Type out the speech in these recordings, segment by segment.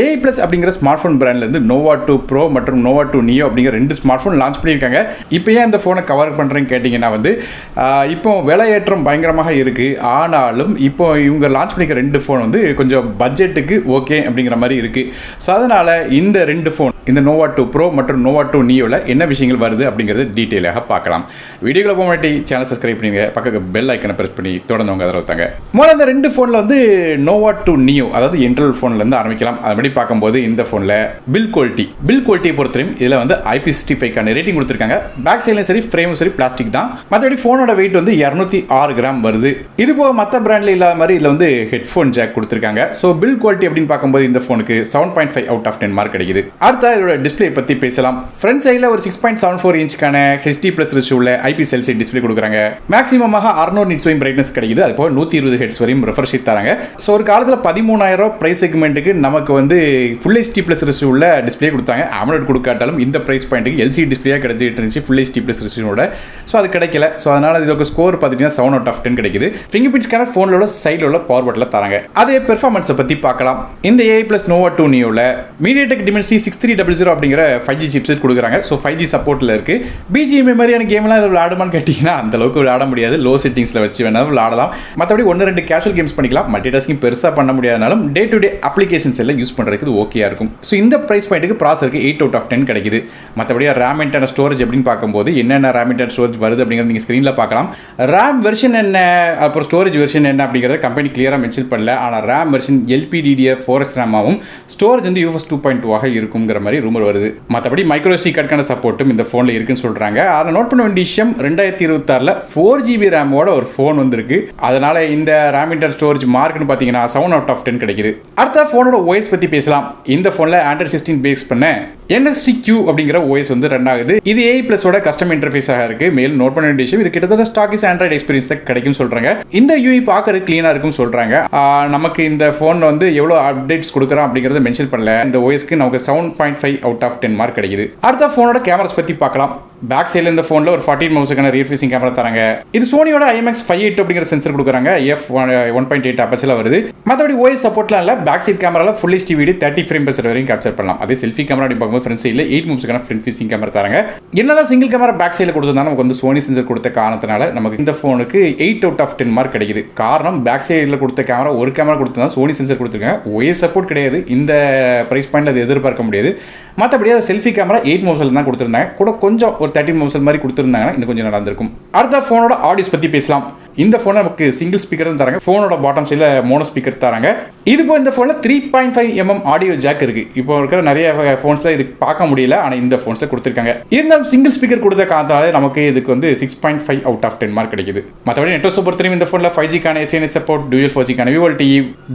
AI plus அப்படிங்கிற smart phone பிராண்ட்லேருந்து Noah 2 bro மற்றும் Noah 2 neo அப்படிங்கிற 2 ஸ்மார்ட் ஃபோன் லான்ச் பண்ணியிருக்காங்க. இப்போ ஏன் இந்த ஃபோனை கவர் பண்ணுறேன்னு கேட்டிங்கன்னா இப்போ விலையேற்றம் பயங்கரமாக இருக்குது. ஆனாலும் இப்போ இவங்க லான்ச் பண்ணிக்கிற 2 ஃபோன் கொஞ்சம் பட்ஜெட்டுக்கு ஓகே அப்படிங்கிற மாதிரி இருக்குது. ஸோ அதனால் இந்த 2 ஃபோன், இந்த நோவா 2 ப்ரோ மற்றும் நோவா 2 நியோவில் என்ன விஷயங்கள் வருது அப்படிங்கிறது டீட்டெயிலாக பார்க்கலாம். வீடியோவில் போக மாட்டி சேனல் சப்ஸ்கிரைப் பண்ணிங்க, பக்கத்துக்கு பெல் ஐக்கனை ப்ரெஸ் பண்ணி தொடர்ந்து உங்க ஆதரவு தாங்க. முதல்ல இந்த 2 ஃபோனில் நோவா 2 நியோ, அதாவது இன்டர்னல் ஃபோன்லேருந்து ஆரம்பிக்கலாம். அதுபடி பார்க்கும்போது இந்த ஃபோனில் பில் குவாலிட்டியை பொறுத்தவரையும் இதில் IP65 ரேட்டிங் கொடுத்துருக்காங்க. பேக் சைட்லையும் சரி, ஃப்ரேமும் சரி பிளாஸ்டிக் தான். மற்றபடி ஃபோனோட வெயிட் 206 கிராம் வருது. இது போக மற்ற பிராண்டில் இல்லாத மாதிரி இதில் ஹெட்ஃபோன் ஜாக் கொடுத்துருக்காங்க. ஸோ பில் குவாலிட்டி அப்படின்னு பார்க்கும்போது இந்த ஃபோனுக்கு 7.5 அவுட் ஆஃப் 10 மார்க் கிடைக்குது. அடுத்த இதோட டிஸ்பிளே பற்றி பேசலாம். ஃப்ரண்ட் சைடில் ஒரு 6.74 இன்ச்க்கான HD+ ரெசல்யூஷன்ல IPS LCD டிஸ்பிளே கொடுக்குறாங்க. மேக்ஸிமமாக 600 நிட்ஸ் வரையும் பிரைட்னஸ் கிடைக்குது. அது போக 120 ஹெர்ட்ஸ் வரையும் ரெஃப்ரெஷ் ரேட் தராங்க. ஸோ ஒரு காலத்தில் 13,000 பிரைஸ் செக்மெண்ட்டுக்கு நமக்கு ஃபுல் HD+ ரெசல்யூஷன்ல டிஸ்பிளே கொடுத்தாங்க. AMOLED கொடுக்காட்டாலும் இந்த பிரைஸ் பாயிண்ட்டுக்கு LCD டிஸ்பிளேயாக கிடைச்சிட்டு இருந்துச்சு ஃபுல் HD+ ரெசல்யூஷனோட. ஸோ அது கிடைக்கல. ஸோ அதனால் இதோட ஸ்கோர் பார்த்தீங்கன்னா 7 out of 10 கிடைக்குது. ஃபிங்கர் பிரிண்ட் ஸ்கேனர் ஃபோனோட சைடில் உள்ள பவர் பட்டனில் தராங்க. அதே பெர்ஃபார்மன்ஸை பற்றி பார்க்கலாம். இந்த AI பிளஸ் நோவா 2 நியோவில் MediaTek Dimensity 6300 அப்படிங்கிற 5G சிப்செட் கொடுக்குறாங்க. ஸோ 5G சப்போர்ட்டில் இருக்குது. BGM மாதிரியான கேம்லாம் இதில் விளையாடுமான்னு கேட்டிங்கன்னா அந்த அளவுக்கு விளையாட முடியாது. லோ செட்டிங்ஸில் வச்சு வேணாலும் விளையாடலாம். மற்றபடி 1-2 கேஷுவல் கேம்ஸ் பண்ணிக்கலாம். மல்டிடாஸ்கிங் பெருசாக பண்ண முடியாதனாலும் டே டு டே அப்ளிகேஷன்ஸ் எல்லாம் யூஸ் பண்ணுறதுக்கு இது ஓகேயா இருக்கும். ஸோ இந்த பிரைஸ் பாயிண்ட்டுக்கு ப்ராசருக்கு 8 out of 10 கிடைக்குது. மற்றபடி ரேம் அண்ட் ஸ்டோரேஜ் அப்படின்னு பார்க்கும்போது என்னென்ன ரேம் அண்ட் ஸ்டோரேஜ் வருது அப்படிங்கிறது நீங்கள் ஸ்க்ரீனில் பார்க்கலாம். ரேம் வெர்ஷன் என்ன, அப்புறம் ஸ்டோரேஜ் வெர்ஷன் என்ன அப்படிங்கிறத கம்பெனி கிளியராக மென்ஷன் பண்ணல. ஆனால் ரேம் வெர்ஷன் LPDDR4X ரேமாகவும் ஸ்டோரேஜ் UFS 2.2 இருக்குங்கிற மாதிரி ரூமர் வருது. மற்றபடி மைக்ரோ SD கார்டுக்கான சப்போர்ட்டும் இந்த ஃபோனில் இருக்குன்னு சொல்கிறாங்க. அதில் நோட் பண்ண வேண்டிய விஷயம் 2026 4GB ரேமோட ஒரு ஃபோன் வந்திருக்கு. அதனால் இந்த ரேம் அண்ட் ஸ்டோரேஜ் மார்க்னு பார்த்தீங்கன்னா 7 out of 10 கிடைக்குது. அடுத்த ஃபோனோட OS பற்றி பேசலாம். இந்த ஃபோனில் Android 16 பேஸ் பண்ண NXT-Q அப்படிங்கிற OS ரன் ஆகுது. இது AI பிளஸோட கஸ்டம் இன்டர்ஃபேஸாக இருக்கு. மேலும் நோட் பண்ண வேண்டிய விஷயம், இது கிட்டத்தட்ட ஸ்டாக்கிஸ் ஆண்ட்ராய்டு எக்ஸ்பீரியன்ஸ் தான் கிடைக்கும் சொல்றாங்க. இந்த UI பார்க்கறது கிளீனா இருக்கும் சொல்றாங்க. நமக்கு இந்த ஃபோன் எவ்வளவு அப்டேட்ஸ் கொடுக்குறோம் அப்படிங்கறத மென்ஷன் பண்ணல. இந்த OSக்கு நமக்கு 7.5 அவுட் ஆஃப் 10 மார்க் கிடைக்குது. அடுத்த ஃபோனோட கேமராஸ் பத்தி பார்க்கலாம். பேக் சைடில் இந்த ஃபோனில் ஒரு 14 மெகாபிக்சலுக்கான ரியர் ஃபேசிங் கேமரா தராங்க. இது சோனியோட IMX58 அப்படிங்கிற சென்சர் கொடுக்குறாங்க. f1.8 அப்பச்சல வருது. மற்றபடி OS சப்போர்ட்லாம் இல்லை. பேக் சைட் கேமராவில் full HD video 30 frame per second வரையும் கேப்சர் பண்ணலாம். அதே செல்ஃபி கேமரா அப்படி பார்க்கும்போது ஃப்ரண்ட் சைடில் 8 மெகாபிக்சலுக்கான ஃப்ரண்ட் ஃபேசிங் கேமரா தராங்க. என்னதான் சிங்கிள் கேமரா பேக் சைடில் கொடுத்ததுனால நமக்கு சோனி சென்சர் கொடுத்த காரணத்தினால நமக்கு இந்த ஃபோனுக்கு 8 out of 10 மார்க் கிடைக்குது. காரணம் பேக் சைடில் கொடுத்த கேமரா ஒரு கேமரா கொடுத்தா சோனி சென்சர் கொடுத்துருக்காங்க. OS சப்போர்ட் கிடையாது. இந்த பிரைஸ் பாயிண்ட் அது எதிர்பார்க்க முடியாது. மற்றபடி அது செல்ஃபி கேமரா 8 மெகாபிக்சல் தான் கொடுத்துருந்தாங்க. கூட கொஞ்சம் ஒரு 30 மெகாபிக்சல் மாதிரி கொடுத்துருந்தாங்கன்னா இன்னும் கொஞ்சம் நடந்திருக்கும். அடுத்த ஃபோனோட ஆடியோஸ் பற்றி பேசலாம். இந்த ஃபோனை நமக்கு சிங்கிள் ஸ்பீக்கர் தான் தராங்க. ஃபோனோட பாட்டம் சைடில் மோனோ ஸ்பீக்கர் தராங்க. இது போல் இந்த ஃபோனில் 3.5 mm ஆடியோ ஜாக் இருக்குது. இப்போ இருக்கிற நிறைய ஃபோன்ஸில் இது பார்க்க முடியல. ஆனால் இந்த ஃபோன்ஸில் கொடுத்துருக்காங்க. இருந்தாலும் சிங்கிள் ஸ்பீக்கர் கொடுத்த காரணத்தாலே நமக்கு இதுக்கு 6.5 அவுட் ஆஃப் 10 மார்க் கிடைக்குது. மற்றபடி நெட்வொர்க் பொறுத்தவரைக்கும் இந்த ஃபோனில் 5G SNS support, dual 4G VoLTE,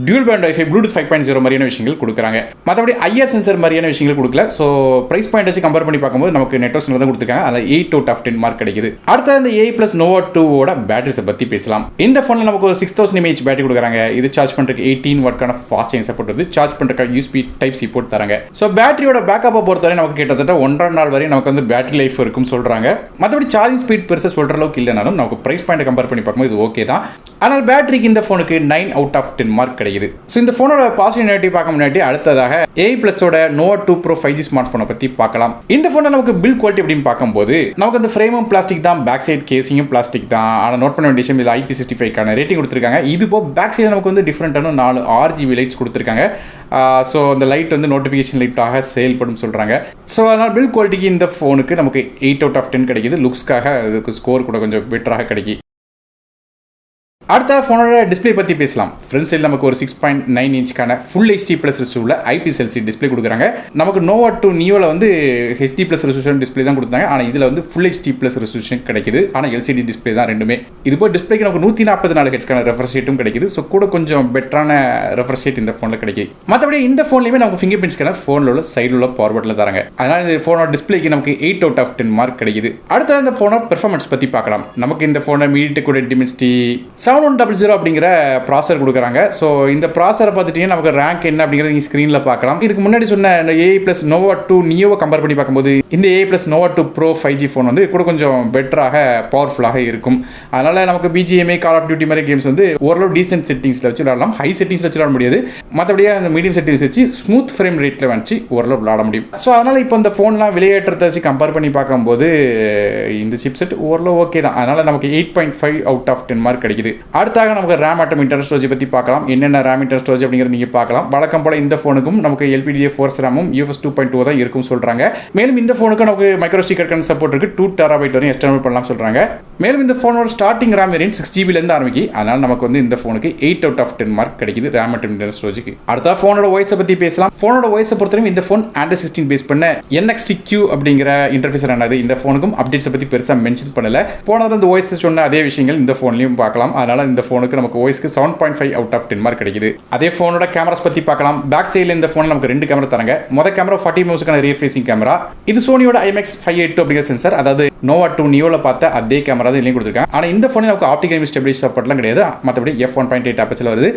dual pant wifi, Bluetooth 5.0 மாதிரியான விஷயங்கள் கொடுக்குறாங்க. மற்றபடி IR சென்சர் மாதிரியான விஷயங்கள் கொடுக்கல. ஸோ பிரைஸ் பாயிண்ட் வச்சு கம்பேர் பண்ணி பார்க்கும்போது நமக்கு நெட்வொர்க் தான் கொடுத்துருக்காங்க. அதில் 8 out of 10 மார்க் கிடைக்குது. அடுத்த இந்த AI பிளஸ் நோவா 2 பேட்டரிஸை பற்றி பேசலாம். இந்த ஃபோனில் நமக்கு ஒரு 6000 mAh பேட்டரி கொடுக்குறாங்க. இது சார்ஜ் பண்ணுறதுக்கு 18 வாட்க்கான ஃபாஸ்ட் சார்ஜிங் சப்போர்ட் வருது. சார்ஜ் பண்ணுறதுக்கு USB Type-C போர்ட் தராங்க. ஸோ பேட்டரியோட பேக்கப்பை பொறுத்தவரை நமக்கு கிட்டத்தட்ட 1.5 நாள் வரை நமக்கு பேட்டரி லைஃப் இருக்குன்னு சொல்கிறாங்க. மற்றபடி சார்ஜிங் ஸ்பீட் பெருசாக சொல்கிற அளவுக்கு இல்லைனாலும் நமக்கு ப்ரைஸ் பாயிண்ட் கம்பேர் பண்ணி பார்க்கும்போது இது ஓகே தான். ஆனால் பேட்டரிக்கு இந்த ஃபோனுக்கு 9 out of 10 மார்க் கிடைக்குது. ஸோ இந்த ஃபோனோட பாசிட்டிவ் நெகட்டிவ் பார்க்க முன்னாடி அடுத்ததாக AI பிளஸோட நோவா 2 ப்ரோ 5G ஸ்மார்ட் ஃபோனை பற்றி பார்க்கலாம். இந்த ஃபோனில் நமக்கு பில் குவாலிட்டி அப்படின்னு பார்க்கும்போது நமக்கு அந்த ஃப்ரேமும் பிளாஸ்டிக் தான், பேக் சைட் கேசிங்கும் பிளாஸ்டிக் தான். ஆனால் நோட் பண்ண வேண்டிய விஷயம் இதில் IP65 ரேட்டிங் கொடுத்துருக்காங்க. இது போ பேக் சைடில் நமக்கு டிஃப்ரெண்டான 4 RGB லைட்ஸ் கொடுத்துருக்காங்க. ஸோ அந்த லைட் நோட்டிஃபிகேஷன் லைட்டாக செயல்படும் சொல்கிறாங்க. ஸோ அதனால் பில் குவாலிட்டிக்கு இந்த ஃபோனுக்கு நமக்கு 8 out of 10 கிடைக்குது. லுக்ஸ்க்காக அதுக்கு ஸ்கோர் கூட கொஞ்சம் பெட்டராக கிடைக்கும். அடுத்த ஃபோனோட டிஸ்பிளே பற்றி பேசலாம். ஃப்ரண்ட் சைடில் நமக்கு ஒரு 6.9 இன்ச்க்கான ஃபுல் HD+ ரெசல்யூஷன்ல IPS LCD டிஸ்பிளே கொடுக்குறாங்க. நமக்கு நோவா 2 நியோவில் HD+ ரெசல்யூஷன் டிஸ்பிளே தான் கொடுத்தாங்க. ஆனால் இதில் ஃபுல் HD+ ரெசல்யூஷன் கிடைக்குது. ஆனால் LCD டிஸ்பிளே தான் ரெண்டுமே. இது போல் டிஸ்பிளேக்கு நமக்கு 144 ஹெர்ட்ஸ்க்கான ரெஃப்ரெஷ் ரேட்டும் கிடைக்குது. ஸோ கூட கொஞ்சம் பெட்டரான ரெஃப்ரெஷ் ரேட் இந்த ஃபோனில் கிடைக்கும். மற்றபடி இந்த ஃபோன்லேயுமே நமக்கு ஃபிங்கர் பிரிண்ட் ஸ்கேனர் ஃபோனில் உள்ள சைடில் உள்ள பவர் பட்டனில் தராங்க. அதனால் இந்த ஃபோனோட டிஸ்பிளேக்கு நமக்கு 8 out of 10 மார்க் கிடைக்குது. அடுத்த இந்த ஃபோனோட பெர்ஃபார்மன்ஸ் பற்றி பார்க்கலாம். நமக்கு இந்த ஃபோனை MediaTek Dimensity 7100 அப்படிங்கிற ப்ராசர் கொடுக்குறாங்க. ஸோ இந்த ப்ராசரை பார்த்துட்டீங்கன்னா நமக்கு ரேங்க் என்ன அப்படிங்கிறது நீங்கள் ஸ்க்ரீனில் பார்க்கலாம். இதுக்கு முன்னாடி சொன்ன AI plus Nova 2 Neo compare பண்ணி பார்க்கும்போது இந்த AI plus Nova 2 Pro 5G phone வந்து கூட கொஞ்சம் பெட்டராக பவர்ஃபுல்லாக இருக்கும். அதனால் நமக்கு BGMI கால் ஆஃப் டியூட்டி மாதிரி கேம்ஸ் வந்து ஓரளவு டீசென்ட் செட்டிங்ஸில் வச்சு விளாடலாம். ஹை செட்டிங்ஸில் வச்சு விளாட முடியாது. மற்றபடியாக அந்த மீடியம் செட்டிங்ஸ் வச்சு ஸ்மூத் ஃப்ரேம் ரேட்டில் வச்சு ஓரளவு விளாட முடியும். ஸோ அதனால் இப்போ இந்த ஃபோன்லாம் விலையேற்றத்தை வச்சு கம்பேர் பண்ணி பார்க்கும்போது இந்த சிப்செட் ஓரளவு ஓகே தான். அதனால் நமக்கு 8.5 அவுட் ஆஃப் 10 மார்க் கிடைக்குது. அடுத்தாக நமக்கு RAM மற்றும் இன்டர்னல் ஸ்டோரேஜ் பற்றி பார்க்கலாம். என்னென்ன RAM இன்டர்னல் ஸ்டோரேஜ் அப்படிங்கிறது நீங்கள் பார்க்கலாம். வழக்கம் போல இந்த ஃபோனுக்கும் நமக்கு LPDDR4 RAM-உம் UFS 2.2 தான் இருக்கும் சொல்கிறாங்க. மேலும் இந்த ஃபோனுக்கு நமக்கு மைக்ரோ ஸ்டிக் கனெக்ஷன் சப்போர்ட் இருக்குது. 2 TB வரையும் எக்ஸ்டர்னல் பண்ணலாம் சொல்கிறாங்க. மேலும் இந்த ஃபோனோட ஸ்டார்டிங் RAM வேரியன்ட் 6GB ஆரம்பிக்கு. அதனால் நமக்கு வந்து இந்த ஃபோனுக்கு 8 அவுட் ஆஃப் 10 மார்க் கிடைக்குது RAM மற்றும் இன்டர்னல் ஸ்டோரேஜுக்கு. அடுத்த ஃபோனோட வாய்ஸை பற்றி பேசலாம். ஃபோனோட வாய்ஸை பொறுத்தவரைக்கும் இந்த ஃபோன் Android 16 பேஸ் பண்ண NXT-Q அப்படிங்கிற இன்டர்ஃபேஸ் ஆனது. இந்த ஃபோனுக்கும் அப்டேட்ஸை பற்றி பெருசாக மென்ஷன் பண்ணல. போனது அந்த வாய்ஸ் சொன்ன அதே விஷயங்கள் இந்த ஃபோன்லையும் பார்க்கலாம். அதனால் இந்த ஃபோனுக்கு நமக்கு வாய்ஸ்க்கு 7.5 அவுட் ஆஃப் 10 மார்க் கிடைக்குது. அதே ஃபோனோட கேமராஸ் பற்றி பார்க்கலாம். பேக் சைடில் இந்த ஃபோனில் நமக்கு 2 கேமரா தராங்க. மொதல் கேமரா 40 மெகாபிக்சலுக்கான ரியர் ஃபேசிங் கேமரா. இது சோனியோட IMX582 அப்படிங்கிற சென்சார், அதாவது Nova 2 Neoல பார்த்த அதே கேமரா தான் இதுலையும் கொடுத்துருக்காங்க. ஆனால் இந்த ஃபோனில் நமக்கு ஆப்டிகல் இமேஜ் ஸ்டெபிலைசேஷன் சப்போர்ட்லாம் கிடையாது. மற்றபடி f1.8 அப்பச்சில் வருது.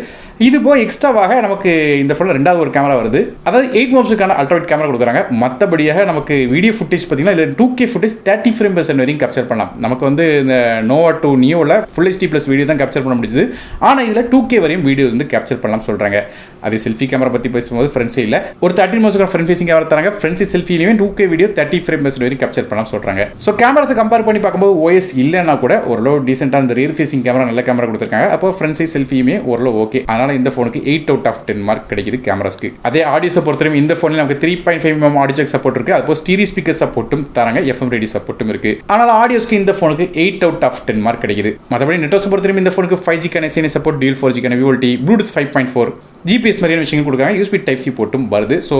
இது போய் எக்ஸ்ட்ராவாக நமக்கு இந்த ஃபோனில் ரெண்டாவது ஒரு கேமரா வருது. அதாவது 8 மெகாபிக்சலுக்கான அல்ட்ராவைட் கேமரா கொடுக்குறாங்க. மற்றபடியாக நமக்கு வீடியோ ஃபுட்டேஜ் பார்த்தீங்கன்னா இல்லை 2K footage 30 frame per second வரைக்கும் கேப்சர் பண்ணலாம். நமக்கு வந்து இந்த Nova 2 Neoல ஃபுல் HD ப்ளஸ் வீடியோ தான் கேப்சர் பண்ண முடியுது. ஆனால் இதில் 2K வரையும் வீடியோ வந்து கேப்சர் பண்ணலாம் சொல்கிறாங்க. அதே செல்ஃபி கேமரா பற்றி பேசும்போது ஃப்ரண்ட் சைடில் ஒரு 13 மெகாபிக்சல் ஃப்ரண்ட் ஃபேசிங் கேமரா தராங்க. ஃப்ரண்ட் சைட் செல்ஃபிலையுமே 2K வீடியோ 30 ஃப்ரேம் பெர் செகண்ட் வரைக்கும் கேப்சர் பண்ணலாம் சொல்கிறாங்க. ஸோ கேமராஸை கம்பேர் பண்ணி பார்க்கும்போது OS இல்லைன்னா கூட ஓரளவு டீசென்ட்டாக இந்த ரியர் ஃபேசிங் கேமரா நல்ல கேமரா கொடுத்துருக்காங்க. அப்போ ஃப்ரண்ட் சைட் செல்ஃபியுமே ஓரளவு ஓகே. அதனால் இந்த ஃபோனுக்கு 8 அவுட் ஆஃப் 10 மார்க் கிடைக்குது கேமராஸ்க்கு. அதே ஆடியோஸை பொறுத்தவரைக்கும் இந்த ஃபோனில் நமக்கு 3.5 mm ஆடியோ ஜாக் சப்போர்ட் இருக்குது. அப்போ ஸ்டீரியோ ஸ்பீக்கர் சப்போர்ட்டும் தராங்க. FM ரேடியோ சப்போர்ட்டும் இருக்குது. ஆனால் ஆடியோஸ்க்கு இந்த ஃபோனுக்கு 8 அவுட் ஆஃப் 10 மார்க் கிடைக்குது. மற்றபடி நெட்வொர்க்ஸ் பொறுத்தவரைக்கும் இந்த ஃபோனுக்கு 5G connection support, dual 4G connectivity, Bluetooth 5.4, GPS மாதிரியான விஷயங்கள் கொடுக்காங்க. USB Type-C போட்டும் வருது. ஸோ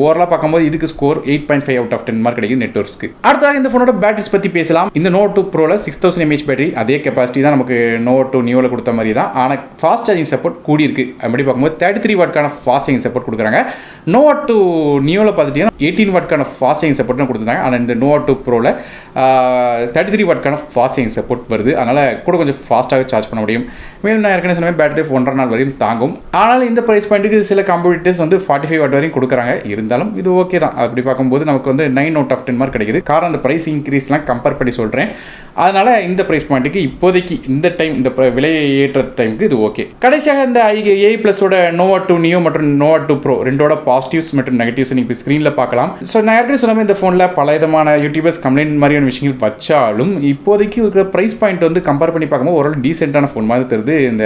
ஓவராலாக பார்க்கும்போது இதுக்கு ஸ்கோர் 8.5 அவுட் ஆஃப் 10 மார்க் கிடைக்குது நெட்வொர்க்ஸ்க்கு. அடுத்ததாக இந்த ஃபோனோட பேட்டரிஸ் பற்றி பேசலாம். இந்த Nova 2 Proல 6000 mAh பேட்டரி, அதே கெப்பாசிட்டி தான் நமக்கு Nova 2 Neoல கொடுத்த மாதிரி தான். ஆனால் ஃபாஸ்ட் சார்ஜிங் சப்போர்ட் கூடி இருக்கு. அப்படி பார்க்கும்போது 33 வாட்க்கான ஃபாஸ்ட் சார்ஜிங் சப்போர்ட் கொடுக்குறாங்க. Nova 2 Neoல பார்த்துட்டீங்கன்னா 18 வாட்க்கான ஃபாஸ்ட் சார்ஜிங் சப்போர்ட் கொடுத்துருந்தாங்க. ஆனால் இந்த Nova 2 Proல 33 வாட்க்கான ஃபாஸ்ட் சார்ஜிங் சப்போர்ட் வருது. அதனால் கூட கொஞ்சம் ஃபாஸ்ட்டாக சார்ஜ் பண்ண முடியும். மேலும் நான் ஏற்கனவே சொன்ன பேட்டரி 1.5 நாள் வரையும் தாங்கும். ஆனால் இந்த ப்ரைஸ் பாயிண்ட்டுக்கு சில காம்படிட்டர்ஸ் வந்து 45 வாட் வரையும் கொடுக்குறாங்க. இருந்தாலும் இது ஓகே தான். அப்படி பார்க்கும்போது நமக்கு வந்து 9 அவுட் ஆஃப் 10 மார்க் கிடைக்குது. காரணம் அந்த ப்ரைஸ் இன்க்ரீஸ்லாம் கம்பேர் பண்ணி சொல்கிறேன். அதனால் இந்த ப்ரைஸ் பாயிண்ட்டுக்கு இப்போதைக்கு இந்த டைம் இந்த விலை ஏற்ற டைமுக்கு இது ஓகே. கடைசியாக இந்த AI ப்ளஸோட Nova 2 Neo மற்றும் Nova 2 Pro ரெண்டோட பாசிட்டிவ்ஸ் மற்றும் நெகட்டிவ்ஸ் நீங்கள் ஸ்க்ரீனில் பார்க்கலாம். ஸோ நான் ஏற்கனவே சொன்ன இந்த ஃபோனில் பல விதமான யூடியூபர்ஸ் கம்ப்ளைண்ட் மாதிரியான விஷயங்கள் வச்சாலும் இப்போதைக்கு இருக்கிற ப்ரைஸ் பாயிண்ட் வந்து கம்பேர் பண்ணி பார்க்கும்போது ஓரளவு டீசென்ட்டான ஃபோன் மாதிரி தெரியுது இந்த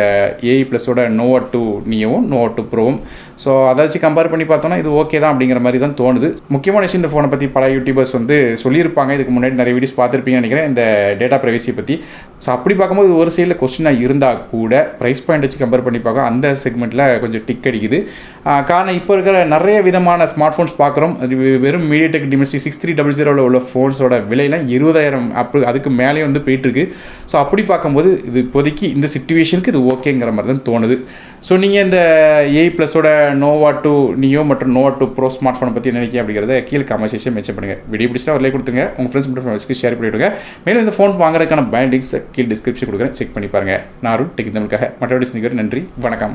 AI ப்ளஸோட Nova 2 Neoவும் Nova 2 Proவும். ஸோ அதை வச்சு கம்பேர் பண்ணி பார்த்தோன்னா இது ஓகே தான் அப்படிங்கிற மாதிரி தான் தோணுது. முக்கியமான விஷயம் இந்த ஃபோனை பற்றி பல யூடியூபர்ஸ் வந்து சொல்லியிருப்பாங்க. இதுக்கு முன்னாடி நிறைய வீடியோஸ் பார்த்துருப்பீங்கன்னு நினைக்கிறேன் இந்த டேட்டா ப்ரைவசி பற்றி. ஸோ அப்படி பார்க்கும்போது ஒரு சைடில் கொஸ்டினாக இருந்தால் கூட ப்ரைஸ் பாயிண்ட் வச்சு கம்பேர் பண்ணி பார்க்க அந்த செக்மெண்ட்டில் கொஞ்சம் டிக் அடிக்குது. காரணம் இப்போ இருக்கிற நிறைய விதமான ஸ்மார்ட் ஃபோன்ஸ் பார்க்குறோம். அது வெறும் MediaTek Dimensity 6300 உள்ள ஃபோன்ஸோட விலையெல்லாம் 20,000 அப்படி அதுக்கு மேலே வந்து போயிட்டுருக்கு. ஸோ அப்படி பார்க்கும்போது இது இப்போதைக்கு இந்த சிச்சுவேஷனுக்கு இது ஓகேங்கிற மாதிரி தான் தோணுது. ஸோ நீங்கள் இந்த AI ப்ளஸோட Nova 2 Neo மற்றும் Nova 2 Pro ஸ்மார்ட் ஃபோனை பற்றி நினைக்கிறேன் அப்படிங்கிறத கீழே கமெண்ட் செக்ஷன் மென்ஷன் பண்ணுங்கள். வீடியோ பிடிச்சா ஒரு லைக் கொடுத்துங்க. உங்கள் ஃப்ரெண்ட்ஸ் மற்றும் ஃபேமிலிஸ்க்கு ஷேர் பண்ணிவிடுங்க. மேலும் இந்த ஃபோன் வாங்குறதுக்கான பேண்ட் லிங்க்ஸ் கீழே டிஸ்கிரிப்ஷன் கொடுக்குறேன். செக் பண்ணி பாருங்கள். நான் டெக் தமிழுக்காக மற்றபடி நன்றி, வணக்கம்.